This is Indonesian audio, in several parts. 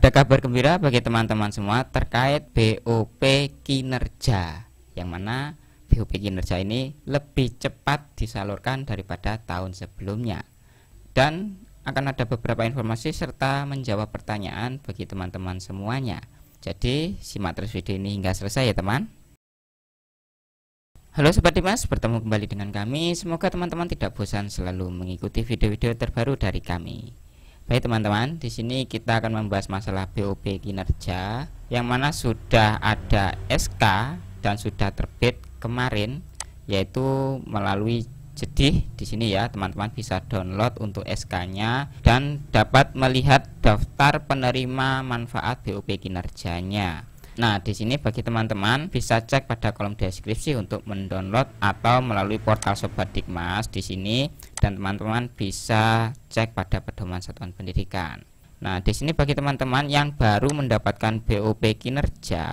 Ada kabar gembira bagi teman-teman semua terkait BOP kinerja, yang mana BOP kinerja ini lebih cepat disalurkan daripada tahun sebelumnya. Dan akan ada beberapa informasi serta menjawab pertanyaan bagi teman-teman semuanya. Jadi simak terus video ini hingga selesai ya teman. Halo Sobat Dimas, bertemu kembali dengan kami. Semoga teman-teman tidak bosan selalu mengikuti video-video terbaru dari kami. Baik teman-teman, di sini kita akan membahas masalah BOP kinerja yang mana sudah ada SK dan sudah terbit kemarin, yaitu melalui Jedih. Di sini ya, teman-teman bisa download untuk SK-nya dan dapat melihat daftar penerima manfaat BOP kinerjanya. Nah, di sini bagi teman-teman bisa cek pada kolom deskripsi untuk mendownload atau melalui portal Sobat Dikmas di sini, dan teman-teman bisa cek pada pedoman satuan pendidikan. Nah, di sini bagi teman-teman yang baru mendapatkan BOP kinerja,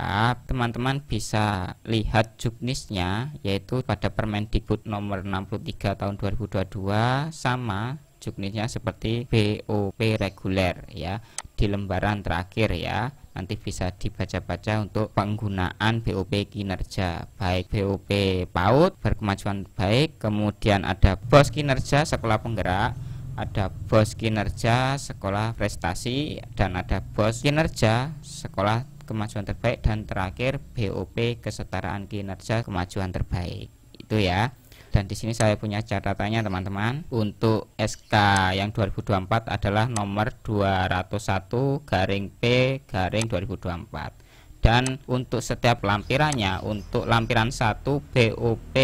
teman-teman bisa lihat juknisnya, yaitu pada Permendikbud nomor 63 tahun 2022 sama juknisnya seperti BOP reguler ya, di lembaran terakhir ya. Nanti bisa dibaca-baca untuk penggunaan BOP kinerja, baik BOP PAUD berkemajuan baik, kemudian ada BOS kinerja sekolah penggerak, ada BOS kinerja sekolah prestasi, dan ada BOS kinerja sekolah kemajuan terbaik, dan terakhir BOP kesetaraan kinerja kemajuan terbaik. Itu ya. Dan di sini saya punya catatannya teman-teman. Untuk SK yang 2024 adalah nomor 201/P/2024. Dan untuk setiap lampirannya, untuk lampiran 1 BOP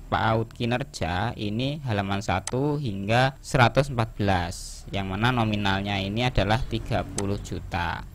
PAUD kinerja ini halaman 1 hingga 114, yang mana nominalnya ini adalah 30 juta.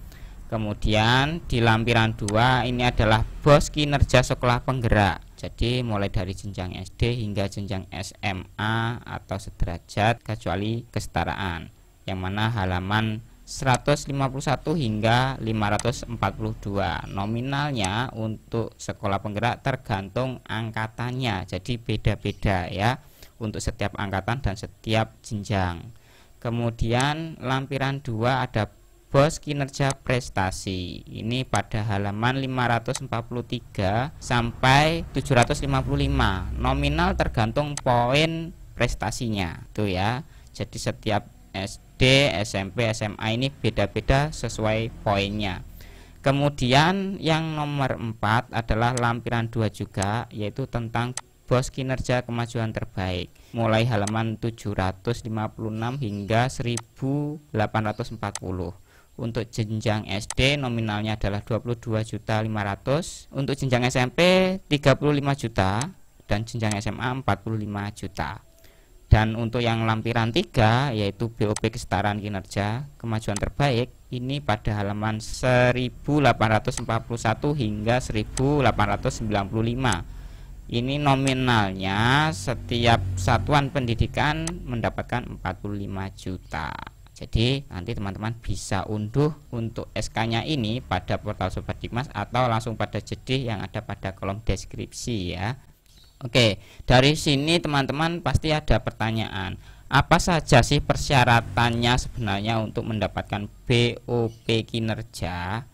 Kemudian di lampiran 2 ini adalah BOS kinerja sekolah penggerak. Jadi mulai dari jenjang SD hingga jenjang SMA atau sederajat kecuali kesetaraan, yang mana halaman 151 hingga 542. Nominalnya untuk sekolah penggerak tergantung angkatannya, jadi beda-beda ya untuk setiap angkatan dan setiap jenjang. Kemudian lampiran 2 ada BOS kinerja prestasi. Ini pada halaman 543 sampai 755. Nominal tergantung poin prestasinya, tuh ya. Jadi setiap SD, SMP, SMA ini beda-beda sesuai poinnya. Kemudian yang nomor 4 adalah lampiran 2 juga, yaitu tentang BOS kinerja kemajuan terbaik. Mulai halaman 756 hingga 1840. Untuk jenjang SD nominalnya adalah 22.500.000, untuk jenjang SMP 35 juta, dan jenjang SMA 45 juta. Dan untuk yang lampiran 3 yaitu BOP kesetaraan kinerja kemajuan terbaik, ini pada halaman 1841 hingga 1895. Ini nominalnya setiap satuan pendidikan mendapatkan 45 juta. Jadi nanti teman-teman bisa unduh untuk SK-nya ini pada portal Sobat Dikmas atau langsung pada Jedih yang ada pada kolom deskripsi ya. Oke, dari sini teman-teman pasti ada pertanyaan. Apa saja sih persyaratannya sebenarnya untuk mendapatkan BOP kinerja?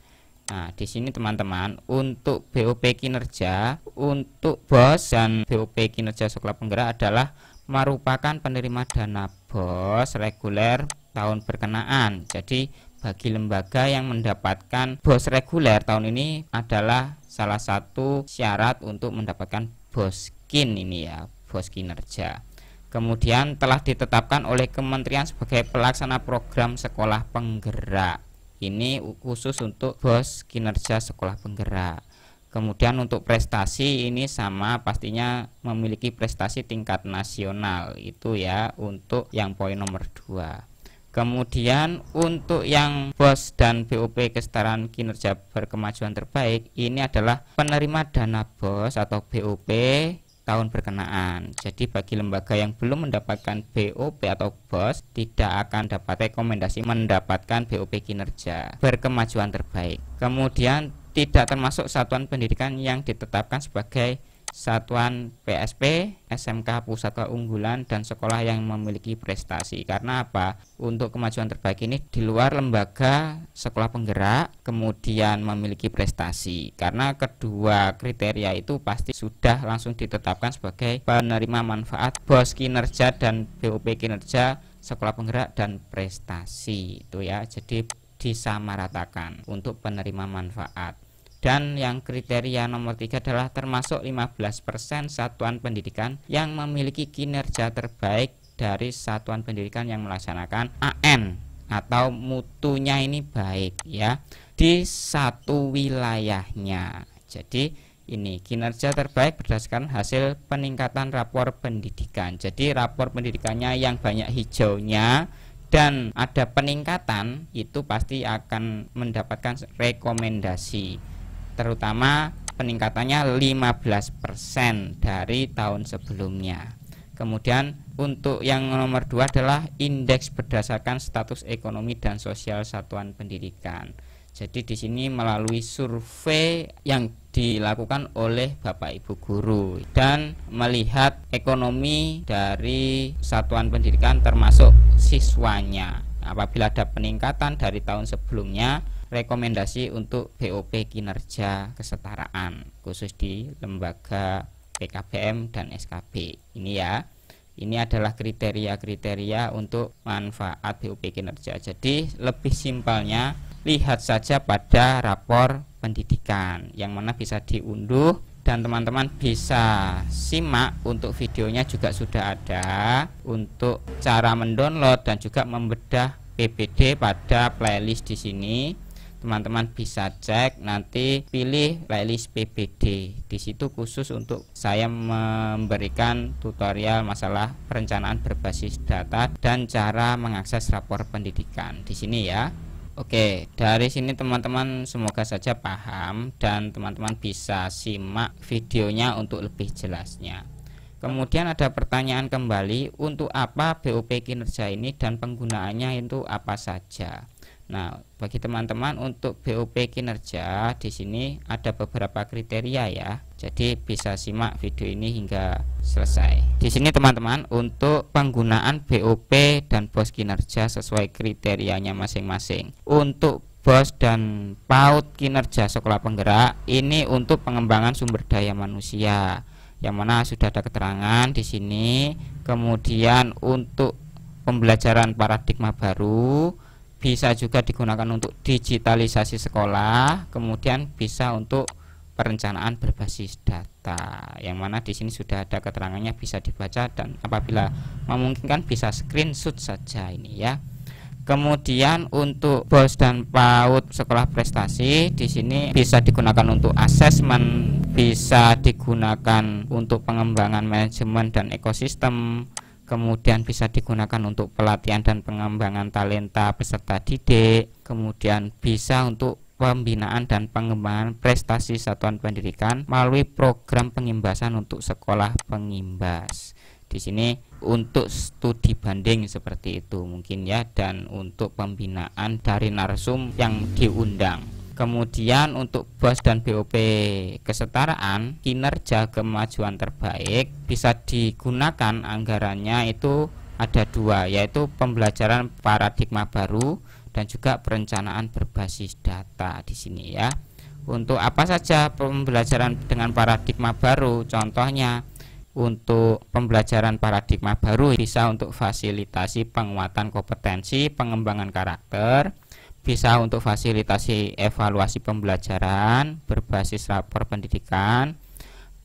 Nah, di sini teman-teman, untuk BOP kinerja, untuk BOS dan BOP kinerja sekolah penggerak adalah merupakan penerima dana BOS reguler tahun berkenaan. Jadi bagi lembaga yang mendapatkan BOS reguler tahun ini adalah salah satu syarat untuk mendapatkan BOS kin ini ya, BOS kinerja. Kemudian telah ditetapkan oleh Kementerian sebagai pelaksana program sekolah penggerak. Ini khusus untuk BOS kinerja sekolah penggerak. Kemudian untuk prestasi ini sama, pastinya memiliki prestasi tingkat nasional itu ya, untuk yang poin nomor 2. Kemudian untuk yang BOS dan BOP kesetaraan kinerja berkemajuan terbaik, ini adalah penerima dana BOS atau BOP tahun berkenaan. Jadi bagi lembaga yang belum mendapatkan BOP atau BOS tidak akan dapat rekomendasi mendapatkan BOP kinerja berkemajuan terbaik. Kemudian tidak termasuk satuan pendidikan yang ditetapkan sebagai satuan PSP, SMK pusat keunggulan, dan sekolah yang memiliki prestasi. Karena apa? Untuk kemajuan terbaik ini di luar lembaga sekolah penggerak kemudian memiliki prestasi, karena kedua kriteria itu pasti sudah langsung ditetapkan sebagai penerima manfaat BOS kinerja dan BOP kinerja sekolah penggerak dan prestasi itu ya. Jadi disamaratakan untuk penerima manfaat. Dan yang kriteria nomor 3 adalah termasuk 15% satuan pendidikan yang memiliki kinerja terbaik dari satuan pendidikan yang melaksanakan AN atau mutunya ini baik ya di satu wilayahnya. Jadi ini kinerja terbaik berdasarkan hasil peningkatan rapor pendidikan. Jadi rapor pendidikannya yang banyak hijaunya dan ada peningkatan itu pasti akan mendapatkan rekomendasi, terutama peningkatannya 15% dari tahun sebelumnya. Kemudian untuk yang nomor 2 adalah indeks berdasarkan status ekonomi dan sosial satuan pendidikan. Jadi di sini melalui survei yang dilakukan oleh Bapak Ibu guru dan melihat ekonomi dari satuan pendidikan termasuk siswanya. Apabila ada peningkatan dari tahun sebelumnya, rekomendasi untuk BOP kinerja kesetaraan khusus di lembaga PKBM dan SKB ini ya. Ini adalah kriteria-kriteria untuk manfaat BOP kinerja. Jadi lebih simpelnya lihat saja pada rapor pendidikan yang mana bisa diunduh dan teman-teman bisa simak. Untuk videonya juga sudah ada untuk cara mendownload dan juga membedah PBD pada playlist di sini. Teman-teman bisa cek, nanti pilih playlist PBD. Di situ khusus untuk saya memberikan tutorial masalah perencanaan berbasis data dan cara mengakses rapor pendidikan di sini ya. Oke, dari sini teman-teman semoga saja paham dan teman-teman bisa simak videonya untuk lebih jelasnya. Kemudian ada pertanyaan kembali, untuk apa BOP kinerja ini dan penggunaannya itu apa saja? Nah, bagi teman-teman untuk BOP kinerja di sini ada beberapa kriteria ya. Jadi bisa simak video ini hingga selesai. Di sini teman-teman untuk penggunaan BOP dan BOS kinerja sesuai kriterianya masing-masing. Untuk BOS dan PAUD kinerja sekolah penggerak ini untuk pengembangan sumber daya manusia, yang mana sudah ada keterangan di sini. Kemudian untuk pembelajaran paradigma baru, bisa juga digunakan untuk digitalisasi sekolah, kemudian bisa untuk perencanaan berbasis data, yang mana di sini sudah ada keterangannya, bisa dibaca dan apabila memungkinkan bisa screenshot saja ini ya. Kemudian untuk BOS dan PAUD sekolah prestasi di sini bisa digunakan untuk asesmen, bisa digunakan untuk pengembangan manajemen dan ekosistem, kemudian bisa digunakan untuk pelatihan dan pengembangan talenta peserta didik, kemudian bisa untuk pembinaan dan pengembangan prestasi satuan pendidikan melalui program pengimbasan untuk sekolah pengimbas. Di sini untuk studi banding seperti itu mungkin ya, dan untuk pembinaan dari narsum yang diundang. Kemudian untuk BOS dan BOP kesetaraan kinerja kemajuan terbaik bisa digunakan anggarannya itu ada 2, yaitu pembelajaran paradigma baru dan juga perencanaan berbasis data di sini ya. Untuk apa saja pembelajaran dengan paradigma baru? Contohnya untuk pembelajaran paradigma baru bisa untuk fasilitasi penguatan kompetensi, pengembangan karakter, bisa untuk fasilitasi evaluasi pembelajaran berbasis rapor pendidikan,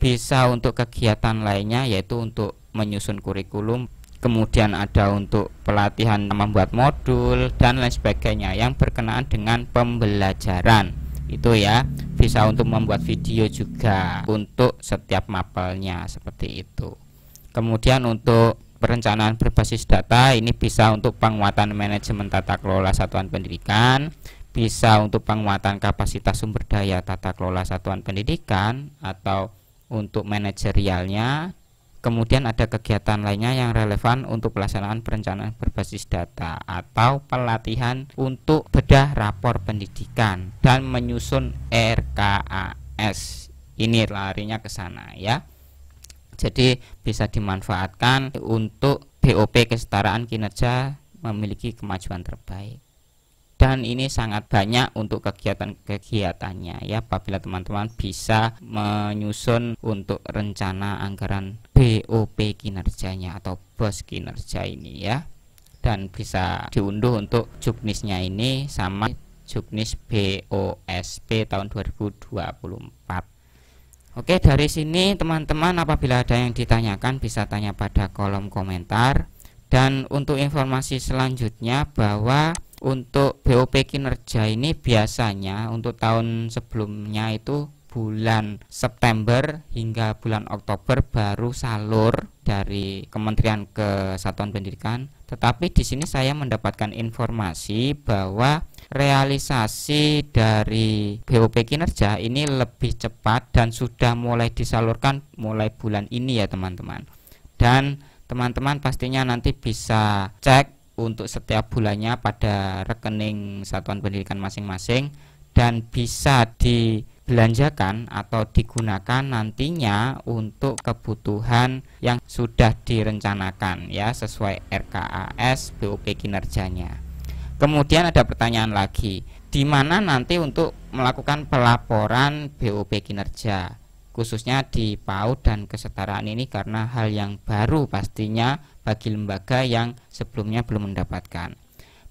bisa untuk kegiatan lainnya yaitu untuk menyusun kurikulum, kemudian ada untuk pelatihan membuat modul dan lain sebagainya yang berkenaan dengan pembelajaran itu ya. Bisa untuk membuat video juga untuk setiap mapelnya seperti itu. Kemudian untuk perencanaan berbasis data ini bisa untuk penguatan manajemen tata kelola satuan pendidikan, bisa untuk penguatan kapasitas sumber daya tata kelola satuan pendidikan atau untuk manajerialnya. Kemudian ada kegiatan lainnya yang relevan untuk pelaksanaan perencanaan berbasis data atau pelatihan untuk bedah rapor pendidikan dan menyusun RKAS. Ini larinya ke sana ya. Jadi bisa dimanfaatkan untuk BOP kesetaraan kinerja memiliki kemajuan terbaik. Dan ini sangat banyak untuk kegiatan-kegiatannya ya, apabila teman-teman bisa menyusun untuk rencana anggaran BOP kinerjanya atau BOS kinerja ini ya. Dan bisa diunduh untuk juknisnya ini sama juknis BOSP tahun 2024. Oke, dari sini teman-teman apabila ada yang ditanyakan bisa tanya pada kolom komentar. Dan untuk informasi selanjutnya bahwa untuk BOP kinerja ini biasanya untuk tahun sebelumnya itu bulan September hingga bulan Oktober baru salur dari Kementerian Kesatuan Pendidikan. Tetapi di sini saya mendapatkan informasi bahwa realisasi dari BOP kinerja ini lebih cepat dan sudah mulai disalurkan mulai bulan ini ya teman-teman. Dan teman-teman pastinya nanti bisa cek untuk setiap bulannya pada rekening satuan pendidikan masing-masing dan bisa dibelanjakan atau digunakan nantinya untuk kebutuhan yang sudah direncanakan ya sesuai RKAS BOP kinerjanya. Kemudian ada pertanyaan lagi, di mana nanti untuk melakukan pelaporan BOP kinerja? Khususnya di PAUD dan kesetaraan ini karena hal yang baru pastinya bagi lembaga yang sebelumnya belum mendapatkan.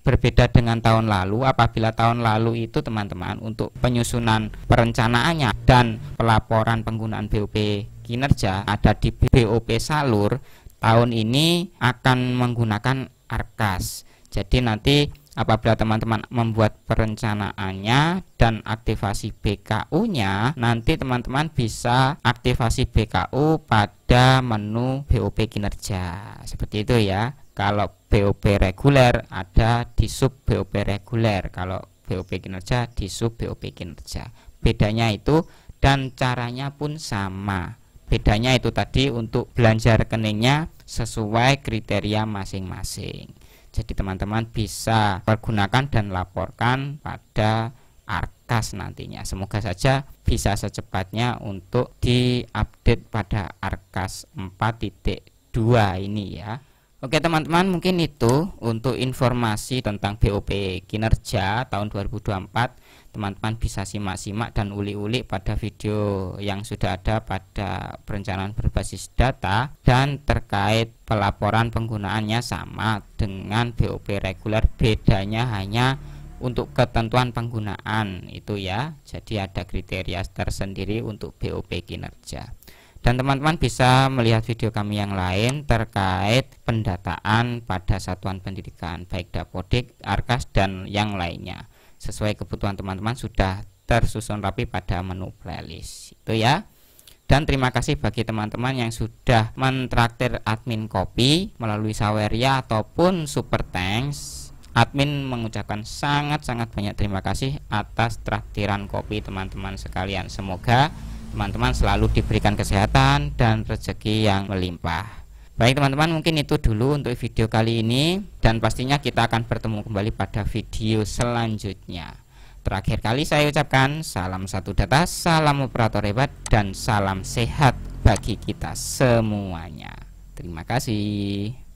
Berbeda dengan tahun lalu, apabila tahun lalu itu teman-teman untuk penyusunan perencanaannya dan pelaporan penggunaan BOP kinerja ada di BOP salur, tahun ini akan menggunakan ARKAS. Jadi nanti apabila teman-teman membuat perencanaannya dan aktivasi BKU-nya, nanti teman-teman bisa aktivasi BKU pada menu BOP kinerja. Seperti itu ya. Kalau BOP reguler ada di sub BOP reguler, kalau BOP kinerja di sub BOP kinerja. Bedanya itu dan caranya pun sama. Bedanya itu tadi untuk belanja rekeningnya sesuai kriteria masing-masing. Jadi teman-teman bisa pergunakan dan laporkan pada ARKAS nantinya. Semoga saja bisa secepatnya untuk diupdate pada ARKAS 4.2 ini ya. Oke teman-teman, mungkin itu untuk informasi tentang BOP kinerja tahun 2024. Teman-teman bisa simak-simak dan uli-uli pada video yang sudah ada pada perencanaan berbasis data, dan terkait pelaporan penggunaannya sama dengan BOP reguler, bedanya hanya untuk ketentuan penggunaan itu ya. Jadi ada kriteria tersendiri untuk BOP kinerja. Dan teman-teman bisa melihat video kami yang lain terkait pendataan pada satuan pendidikan baik Dapodik, ARKAS dan yang lainnya. Sesuai kebutuhan teman-teman sudah tersusun rapi pada menu playlist itu ya. Dan terima kasih bagi teman-teman yang sudah mentraktir admin kopi melalui Saweria ataupun Super Thanks. Admin mengucapkan sangat-sangat banyak terima kasih atas traktiran kopi teman-teman sekalian. Semoga teman-teman selalu diberikan kesehatan dan rezeki yang melimpah. Baik teman-teman, mungkin itu dulu untuk video kali ini, dan pastinya kita akan bertemu kembali pada video selanjutnya. Terakhir kali saya ucapkan salam satu data, salam operator hebat, dan salam sehat bagi kita semuanya. Terima kasih.